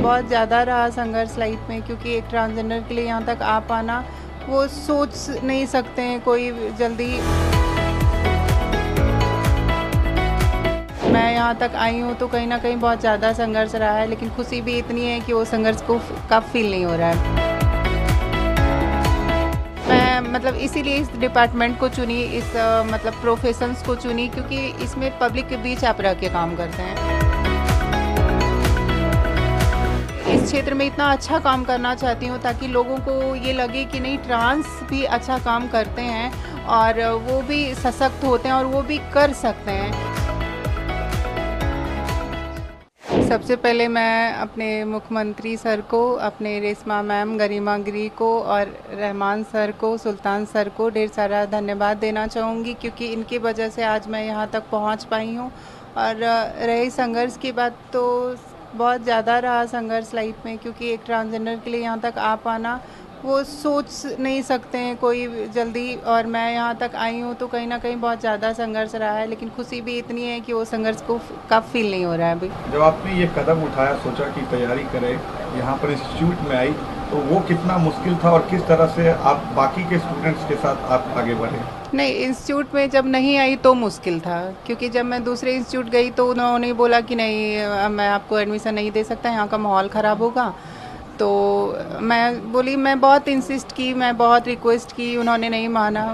बहुत ज़्यादा रहा संघर्ष लाइफ में, क्योंकि एक ट्रांसजेंडर के लिए यहाँ तक आ पाना वो सोच नहीं सकते हैं कोई जल्दी। मैं यहाँ तक आई हूँ तो कहीं ना कहीं बहुत ज़्यादा संघर्ष रहा है, लेकिन खुशी भी इतनी है कि वो संघर्ष को का फील नहीं हो रहा है। मैं मतलब इसीलिए इस डिपार्टमेंट को चुनी, इस मतलब प्रोफेशंस को चुनी, क्योंकि इसमें पब्लिक के बीच आप रह के काम करते हैं। इस क्षेत्र में इतना अच्छा काम करना चाहती हूँ ताकि लोगों को ये लगे कि नहीं, ट्रांस भी अच्छा काम करते हैं और वो भी सशक्त होते हैं और वो भी कर सकते हैं। सबसे पहले मैं अपने मुख्यमंत्री सर को, अपने रेशमा मैम, गरिमा गिरी को और रहमान सर को, सुल्तान सर को ढेर सारा धन्यवाद देना चाहूँगी, क्योंकि इनकी वजह से आज मैं यहाँ तक पहुँच पाई हूँ। और रही संघर्ष की बात, तो बहुत ज़्यादा रहा संघर्ष लाइफ में, क्योंकि एक ट्रांसजेंडर के लिए यहाँ तक आ पाना वो सोच नहीं सकते हैं कोई जल्दी। और मैं यहाँ तक आई हूँ तो कहीं ना कहीं बहुत ज़्यादा संघर्ष रहा है, लेकिन खुशी भी इतनी है कि वो संघर्ष को का फील नहीं हो रहा है अभी। जब आपने ये कदम उठाया, सोचा कि तैयारी करें, यहाँ पर इंस्टीट्यूट में आई, तो वो कितना मुश्किल था और किस तरह से आप बाकी के स्टूडेंट्स के साथ आप आगे बढ़े? नहीं, इंस्टीट्यूट में जब नहीं आई तो मुश्किल था, क्योंकि जब मैं दूसरे इंस्टीट्यूट गई तो उन्होंने बोला कि नहीं, मैं आपको एडमिशन नहीं दे सकता, यहाँ का माहौल ख़राब होगा। तो मैं बोली, मैं बहुत इंसिस्ट की, मैं बहुत रिक्वेस्ट की, उन्होंने नहीं माना।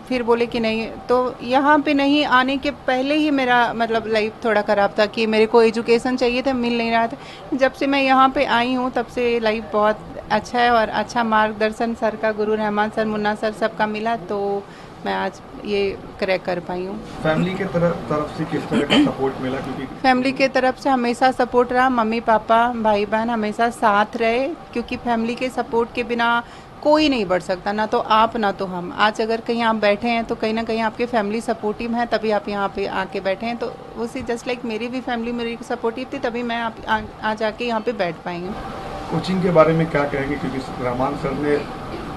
फिर बोले कि नहीं, तो यहाँ पे नहीं आने के पहले ही मेरा मतलब लाइफ थोड़ा ख़राब था कि मेरे को एजुकेशन चाहिए था, मिल नहीं रहा था। जब से मैं यहाँ पे आई हूँ तब से लाइफ बहुत अच्छा है और अच्छा मार्गदर्शन सर का, गुरु रहमान सर, मुन्ना सर, सबका मिला, तो मैं आज ये क्रैक कर पाई हूँ। फैमिली के तरफ से किस तरह का सपोर्ट मिला? क्योंकि फैमिली के तरफ से हमेशा सपोर्ट रहा, मम्मी पापा भाई बहन हमेशा साथ रहे, क्योंकि फैमिली के सपोर्ट के बिना कोई नहीं बढ़ सकता, ना तो आप ना तो हम। आज अगर कहीं आप बैठे हैं तो कहीं ना कहीं आपके फैमिली सपोर्टिव है, तभी आप यहाँ पे आके बैठे हैं। तो उसी जस्ट लाइक मेरी भी फैमिली मेरी सपोर्टिव थी, तभी मैं आज आके यहाँ पे बैठ पाई हूँ। कोचिंग के बारे में क्या कहेंगे? क्योंकि रहमान सर ने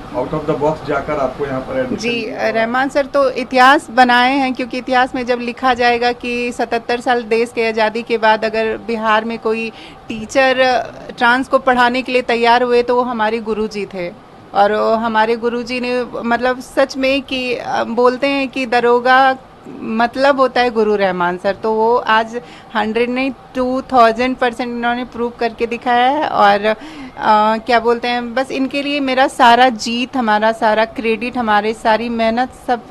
आउट ऑफ द बॉक्स जाकर आपको यहाँ पर एडमिशन जी, दिया। रहमान सर तो इतिहास बनाए हैं, क्योंकि इतिहास में जब लिखा जाएगा कि 77 साल देश के आज़ादी के बाद अगर बिहार में कोई टीचर ट्रांस को पढ़ाने के लिए तैयार हुए तो वो हमारे गुरुजी थे। और हमारे गुरुजी ने मतलब सच में कि बोलते हैं कि दरोगा मतलब होता है गुरु रहमान सर, तो वो आज 100 नहीं 2000% इन्होंने प्रूव करके दिखाया है। और क्या बोलते हैं, बस इनके लिए मेरा सारा जीत, हमारा सारा क्रेडिट, हमारी सारी मेहनत सब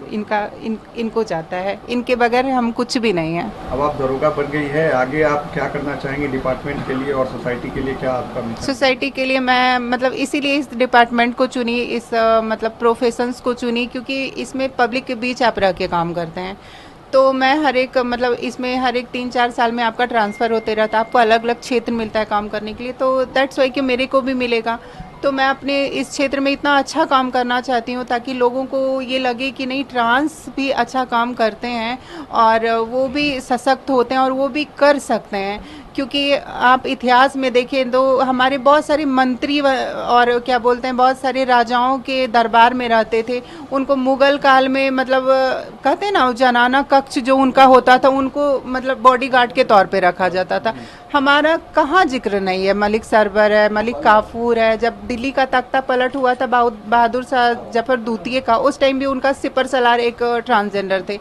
इनको जाता है। इनके बगैर हम कुछ भी नहीं है। अब आप दरोगा बन गई है, आगे आप क्या करना चाहेंगे डिपार्टमेंट के लिए और सोसाइटी के लिए? क्या आपका मिशन? सोसाइटी के लिए मैं मतलब इसीलिए इस डिपार्टमेंट को चुनी, इस मतलब प्रोफेशंस को चुनी, क्योंकि इसमें पब्लिक के बीच आप रह के काम करते हैं। तो मैं हर एक मतलब इसमें हर एक 3-4 साल में आपका ट्रांसफ़र होते रहता है, आपको अलग अलग क्षेत्र मिलता है काम करने के लिए, तो दैट्स वाई कि मेरे को भी मिलेगा। तो मैं अपने इस क्षेत्र में इतना अच्छा काम करना चाहती हूँ ताकि लोगों को ये लगे कि नहीं, ट्रांस भी अच्छा काम करते हैं और वो भी सशक्त होते हैं और वो भी कर सकते हैं। क्योंकि आप इतिहास में देखें तो हमारे बहुत सारे मंत्री और क्या बोलते हैं, बहुत सारे राजाओं के दरबार में रहते थे। उनको मुगल काल में मतलब कहते हैं ना, जनाना कक्ष जो उनका होता था, उनको मतलब बॉडीगार्ड के तौर पे रखा जाता था। हमारा कहाँ जिक्र नहीं है। मलिक सरवर है, मलिक काफूर है। जब दिल्ली का तख्ता पलट हुआ था बहादुर शाह जफर द्वितीय का, उस टाइम भी उनका सिपर सलार एक ट्रांसजेंडर थे।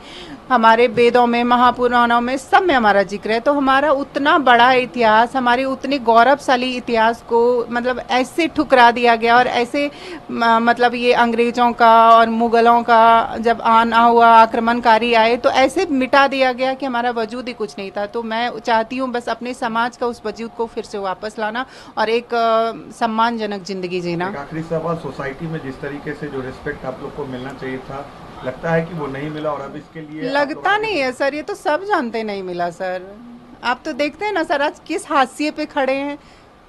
हमारे वेदों में, महापुराणों में, सब में हमारा जिक्र है। तो हमारा उतना बड़ा इतिहास, हमारे उतने गौरवशाली इतिहास को मतलब ऐसे ठुकरा दिया गया और ऐसे मतलब ये अंग्रेज़ों का और मुग़लों का जब आना हुआ, आक्रमणकारी आए, तो ऐसे मिटा दिया गया कि हमारा वजूद ही कुछ नहीं था। तो मैं चाहती हूँ बस अपने समाज का उस वजूद को फिर से वापस लाना और एक सम्मानजनक ज़िंदगी जीना। आखिरी सवाल, सोसाइटी में जिस तरीके से जो रिस्पेक्ट आप लोग को मिलना चाहिए था, लगता है कि वो नहीं मिला और अब इसके लिए लगता नहीं है सर, ये तो सब जानते नहीं मिला सर। आप तो देखते हैं ना सर, आज किस हाशिए पे खड़े हैं।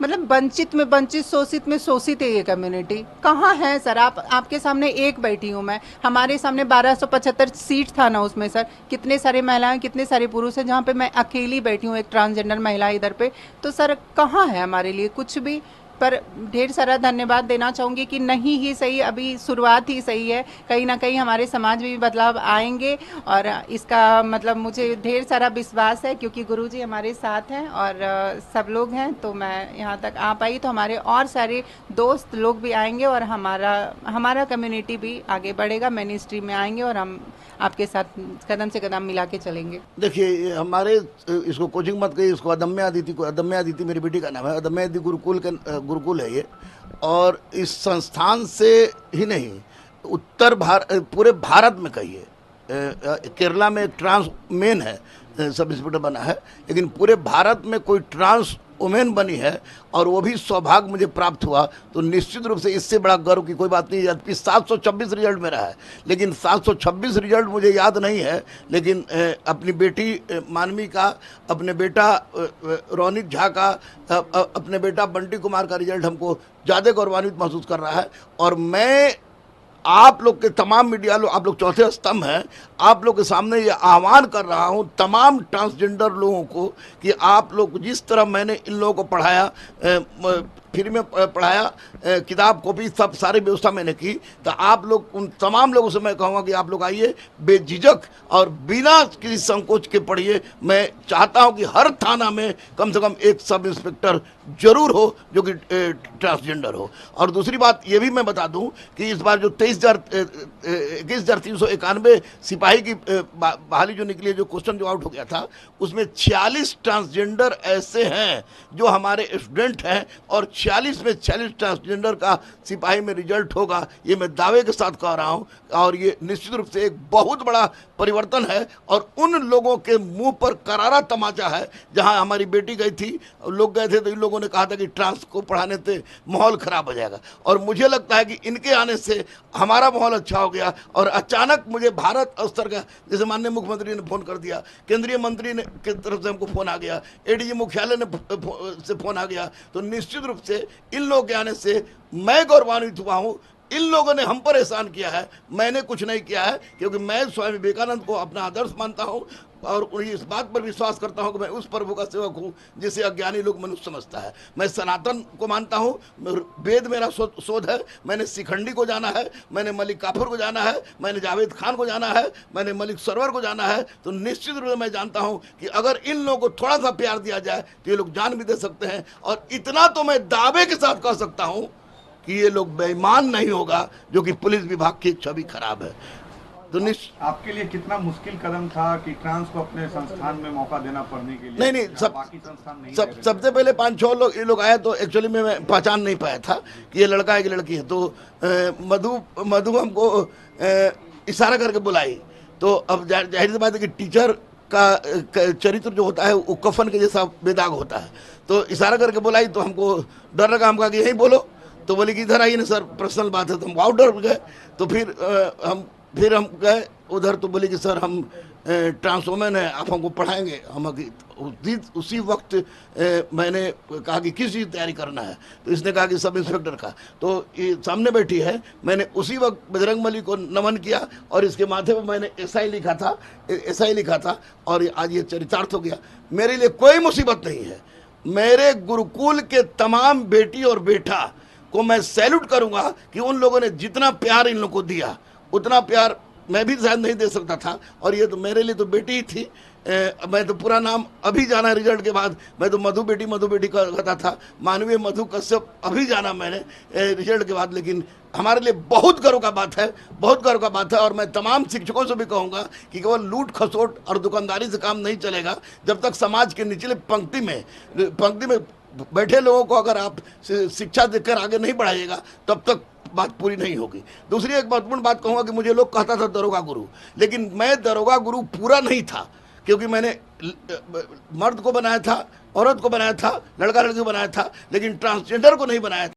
मतलब वंचित में वंचित, शोषित में शोषित है ये कम्युनिटी। कहाँ है सर? आपके सामने एक बैठी हूँ मैं, हमारे सामने 1275 सीट था ना, उसमें सर कितने सारे महिलाएं, कितने सारे पुरुष हैं, जहाँ पे मैं अकेली बैठी हूँ, एक ट्रांसजेंडर महिला इधर पे। तो सर कहाँ है हमारे लिए कुछ भी? पर ढेर सारा धन्यवाद देना चाहूँगी कि नहीं ही सही, अभी शुरुआत ही सही है। कहीं ना कहीं हमारे समाज में भी बदलाव आएंगे और इसका मतलब मुझे ढेर सारा विश्वास है, क्योंकि गुरुजी हमारे साथ हैं और सब लोग हैं। तो मैं यहाँ तक आ पाई तो हमारे और सारे दोस्त लोग भी आएंगे और हमारा कम्युनिटी भी आगे बढ़ेगा, मिनिस्ट्री में आएंगे और हम आपके साथ कदम से कदम मिला के चलेंगे। देखिए, हमारे इसको कोचिंग मत कहिए, इसको अदम्य अदिति मेरी बेटी का नाम है, अदम्य अदिति गुरुकुल है ये। और इस संस्थान से ही नहीं, पूरे भारत में कहिए, केरला में एक ट्रांस मेन है, सब इंस्पेक्टर बना है, लेकिन पूरे भारत में कोई ट्रांस वुमेन बनी है और वो भी सौभाग्य मुझे प्राप्त हुआ, तो निश्चित रूप से इससे बड़ा गर्व की कोई बात नहीं है। 726 रिजल्ट मेरा है, लेकिन 726 रिजल्ट मुझे याद नहीं है, लेकिन अपनी बेटी मानवी का, अपने बेटा रौनिक झा का, अपने बेटा बंटी कुमार का रिजल्ट हमको ज़्यादा गौरवान्वित महसूस कर रहा है। और मैं आप लोग के तमाम मीडिया लोग, आप लोग चौथे स्तंभ हैं, आप लोग के सामने ये आह्वान कर रहा हूँ तमाम ट्रांसजेंडर लोगों को कि आप लोग जिस तरह मैंने इन लोगों को पढ़ाया, फ्री में पढ़ाया, किताब कॉपी सब सारी व्यवस्था मैंने की, तो आप लोग उन तमाम लोगों से मैं कहूँगा कि आप लोग आइए बेझिझक और बिना किसी संकोच के पढ़िए। मैं चाहता हूँ कि हर थाना में कम से कम एक सब इंस्पेक्टर जरूर हो जो कि ट्रांसजेंडर हो। और दूसरी बात ये भी मैं बता दूं कि इस बार जो 21,391 सिपाही की बहाली जो निकली है, जो क्वेश्चन जो आउट हो गया था, उसमें 46 ट्रांसजेंडर ऐसे हैं जो हमारे स्टूडेंट हैं और 46 में 46 ट्रांसजेंडर का सिपाही में रिजल्ट होगा, ये मैं दावे के साथ कह रहा हूँ। और ये निश्चित रूप से एक बहुत बड़ा परिवर्तन है और उन लोगों के मुंह पर करारा तमाचा है। जहाँ हमारी बेटी गई थी, लोग गए थे तो इन लोगों ने कहा था कि ट्रांस को पढ़ाने से माहौल खराब हो जाएगा, और मुझे लगता है कि इनके आने से हमारा माहौल अच्छा हो गया। और अचानक मुझे भारत स्तर का, जैसे माननीय मुख्यमंत्री ने फ़ोन कर दिया, केंद्रीय मंत्री ने की तरफ से हमको फ़ोन आ गया, एडीजी मुख्यालय से फ़ोन आ गया, तो निश्चित रूप से इन लोगों के आने से मैं गौरवान्वित हुआ हूँ। इन लोगों ने हम पर एहसान किया है, मैंने कुछ नहीं किया है, क्योंकि मैं स्वामी विवेकानंद को अपना आदर्श मानता हूँ और इस बात पर विश्वास करता हूँ कि मैं उस प्रभु का सेवक हूँ जिसे अज्ञानी लोग मनुष्य समझता है। मैं सनातन को मानता हूँ, वेद मेरा शोध है, मैंने शिखंडी को जाना है, मैंने मलिक काफुर को जाना है, मैंने जावेद खान को जाना है, मैंने मलिक सरवर को जाना है। तो निश्चित रूप से मैं जानता हूँ कि अगर इन लोगों को थोड़ा सा प्यार दिया जाए तो ये लोग जान भी दे सकते हैं। और इतना तो मैं दावे के साथ कह सकता हूँ कि ये लोग बेईमान नहीं होगा, जो कि पुलिस विभाग की छवि खराब है। तो आपके लिए कितना मुश्किल कदम था कि ट्रांस को अपने संस्थान में मौका देना पढ़ने के लिए? नहीं, बाकी संस्थान नहीं सबसे पहले 5-6 लोग ये लोग आए, तो एक्चुअली में मैं पहचान नहीं पाया था कि ये लड़का है कि लड़की है। तो मधु हमको इशारा करके बुलाई, तो अब जाहिर सी बात है कि टीचर का चरित्र जो होता है वो कफन के जैसा बेदाग होता है। तो इशारा करके बुलाई तो हमको डर लगा, हम कहा कि यहीं बोलो, तो बोले कि इधर आइए ना सर, पर्सनल बात है। तो हम आउट डर गए, तो फिर हम गए उधर, तो बोले कि सर हम ट्रांसवुमेन है, आप हमको पढ़ाएंगे। हम उसी वक्त मैंने कहा कि किस चीज़ की तैयारी करना है, तो इसने कहा कि सब इंस्पेक्टर का। तो ये सामने बैठी है, मैंने उसी वक्त बजरंगबली को नमन किया और इसके माथे पर मैंने एसआई लिखा था और आज ये चरितार्थ हो गया। मेरे लिए कोई मुसीबत नहीं है। मेरे गुरुकुल के तमाम बेटी और बेटा को मैं सैल्यूट करूंगा कि उन लोगों ने जितना प्यार इन लोगों को दिया, उतना प्यार मैं भी शायद नहीं दे सकता था। और ये तो मेरे लिए तो बेटी ही थी। मैं तो पूरा नाम अभी जाना रिजल्ट के बाद, मैं तो मधु बेटी कहता था, मानवीय मधु कश्यप अभी जाना मैंने रिजल्ट के बाद। लेकिन हमारे लिए बहुत गर्व का बात है, बहुत गर्व का बात है। और मैं तमाम शिक्षकों से भी कहूँगा कि केवल लूट खसोट और दुकानदारी से काम नहीं चलेगा। जब तक समाज के निचले पंक्ति में बैठे लोगों को अगर आप शिक्षा देकर आगे नहीं बढ़ाइएगा, तब तक बात पूरी नहीं होगी। दूसरी एक महत्वपूर्ण बात कहूँगा कि मुझे लोग कहता था दरोगा गुरु, लेकिन मैं दरोगा गुरु पूरा नहीं था, क्योंकि मैंने मर्द को बनाया था, औरत को बनाया था, लड़का लड़की को बनाया था, लेकिन ट्रांसजेंडर को नहीं बनाया था।